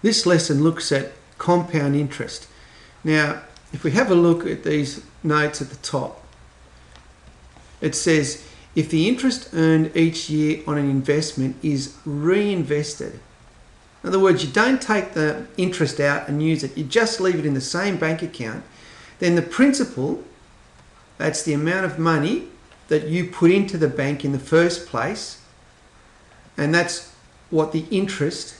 This lesson looks at compound interest. Now, if we have a look at these notes at the top, it says if the interest earned each year on an investment is reinvested. In other words, you don't take the interest out and use it, you just leave it in the same bank account, then the principal, that's the amount of money that you put into the bank in the first place, and that's what the interest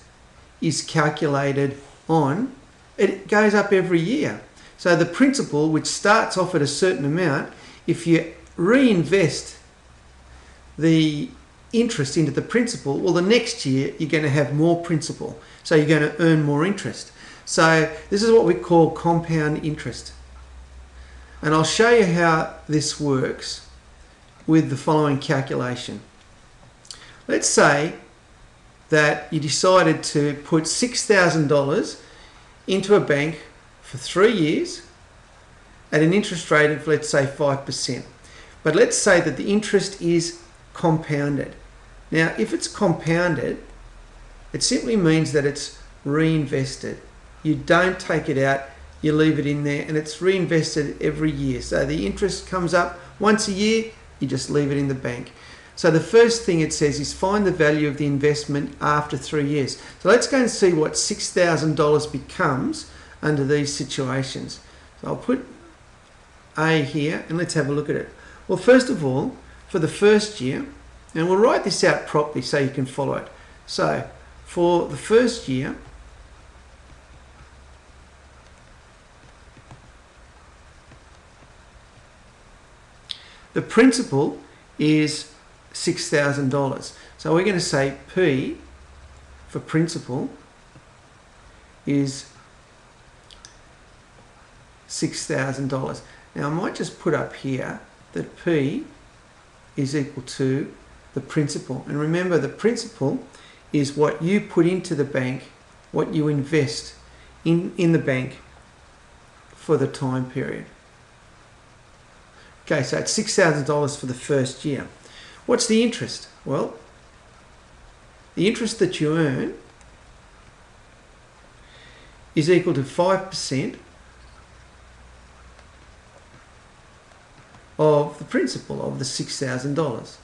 is calculated on. It goes up every year. So the principal, which starts off at a certain amount, if you reinvest the interest into the principal, well, the next year you're going to have more principal. So you're going to earn more interest. So this is what we call compound interest. And I'll show you how this works with the following calculation. Let's say that you decided to put $6,000 into a bank for 3 years at an interest rate of, let's say, 5%. But let's say that the interest is compounded. Now, if it's compounded, it simply means that it's reinvested. You don't take it out, you leave it in there, and it's reinvested every year. So the interest comes up once a year, you just leave it in the bank. So the first thing it says is find the value of the investment after 3 years. So let's go and see what $6,000 becomes under these situations. So I'll put A here and let's have a look at it. Well, first of all, for the first year, and we'll write this out properly so you can follow it. So for the first year, the principal is $6,000. So we're going to say P for principal is $6,000. Now I might just put up here that P is equal to the principal. And remember, the principal is what you put into the bank, what you invest in the bank for the time period. Okay, so it's $6,000 for the first year. What's the interest? Well, the interest that you earn is equal to 5% of the principal of the $6,000.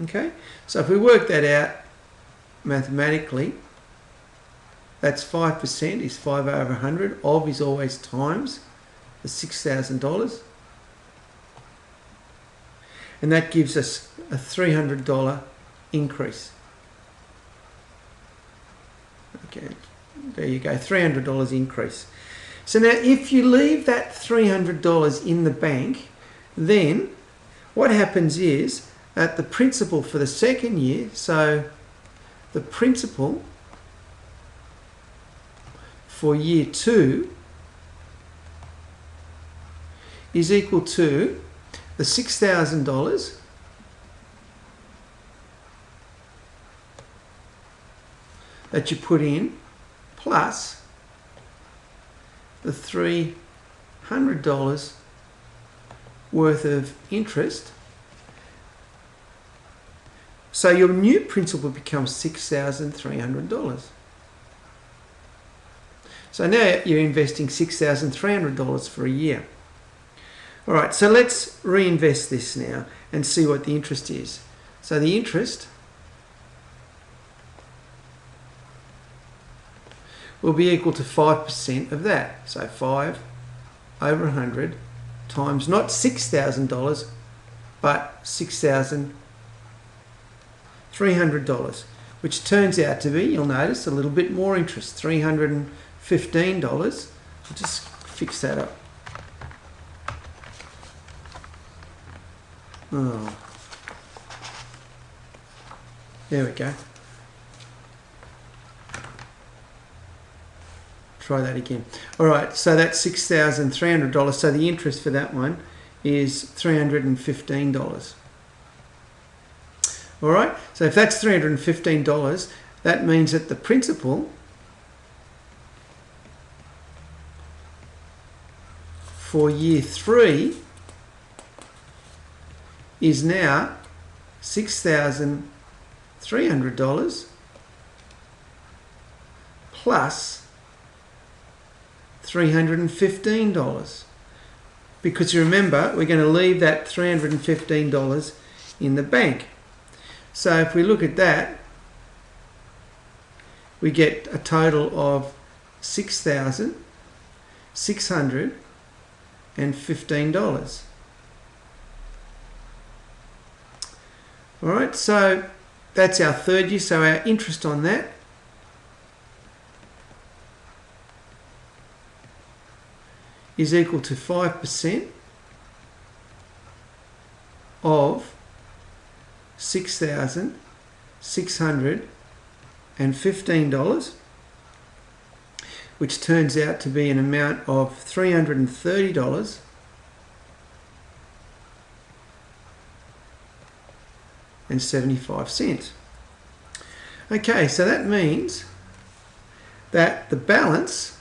Okay, so if we work that out mathematically, that's 5% is 5 over 100. Of is always times the $6,000. And that gives us a $300 increase. Okay, there you go, $300 increase. So now if you leave that $300 in the bank, then what happens is that the principal for the second year, so the principal for year 2 is equal to the $6,000 that you put in plus the $300 worth of interest. So your new principal becomes $6,300. So now you're investing $6,300 for a year. All right, so let's reinvest this now and see what the interest is. So the interest will be equal to 5% of that. So 5 over 100 times not $6,000, but $6,300, which turns out to be, you'll notice, a little bit more interest, $315. I'll just fix that up. Oh, there we go. Try that again. All right, so that's $6,300. So the interest for that one is $315. All right, so if that's $315, that means that the principal for year 3 is now $6,300 plus $315. Because you remember, we're going to leave that $315 in the bank. So if we look at that, we get a total of $6,615. Alright, so that's our third year, so our interest on that is equal to 5% of $6,615, which turns out to be an amount of $330.75. Okay, so that means that the balance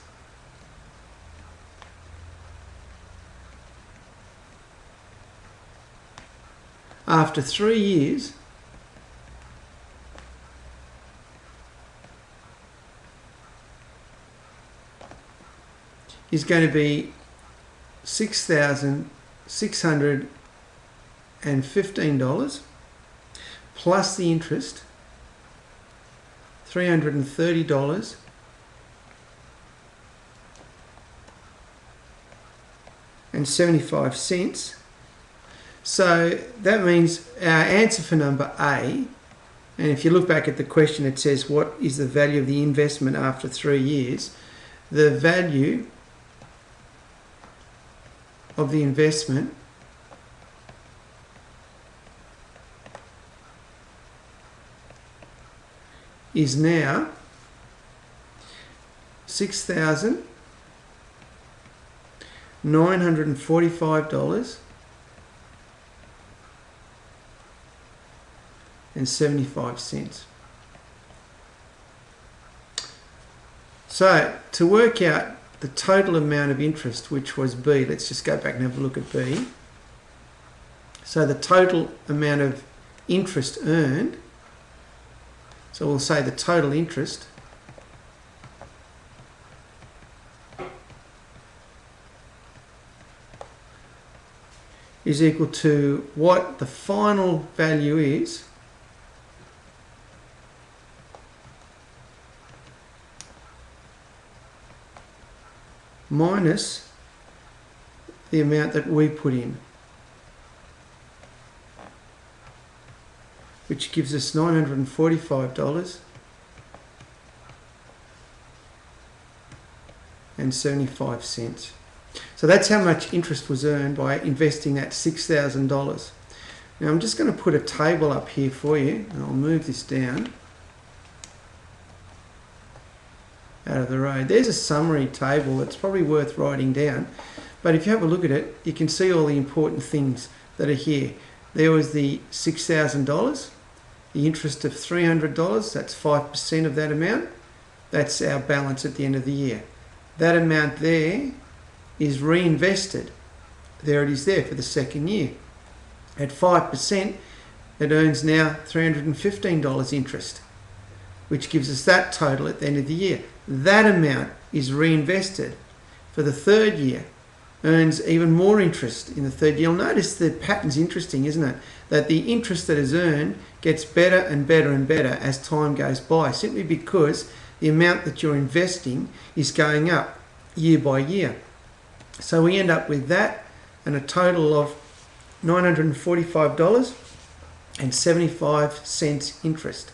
after 3 years is going to be $6,615 plus the interest, $330.75. So that means our answer for number A, and if you look back at the question, it says what is the value of the investment after 3 years? The value of the investment is now $6,945.75. So to work out the total amount of interest, which was B, let's just go back and have a look at B. So the total amount of interest earned, so we'll say the total interest is equal to what the final value is minus the amount that we put in, which gives us $945.75. So that's how much interest was earned by investing that $6,000. Now I'm just going to put a table up here for you, and I'll move this down out of the road. There's a summary table that's probably worth writing down, but if you have a look at it, you can see all the important things that are here. There was the $6,000, the interest of $300, that's 5% of that amount. That's our balance at the end of the year. That amount there is reinvested. There it is there for the second year. At 5%, it earns now $315 interest, which gives us that total at the end of the year. That amount is reinvested for the third year, earns even more interest in the third year. You'll notice the pattern's interesting, isn't it? That the interest that is earned gets better and better and better as time goes by, simply because the amount that you're investing is going up year by year. So we end up with that and a total of $945.75 interest.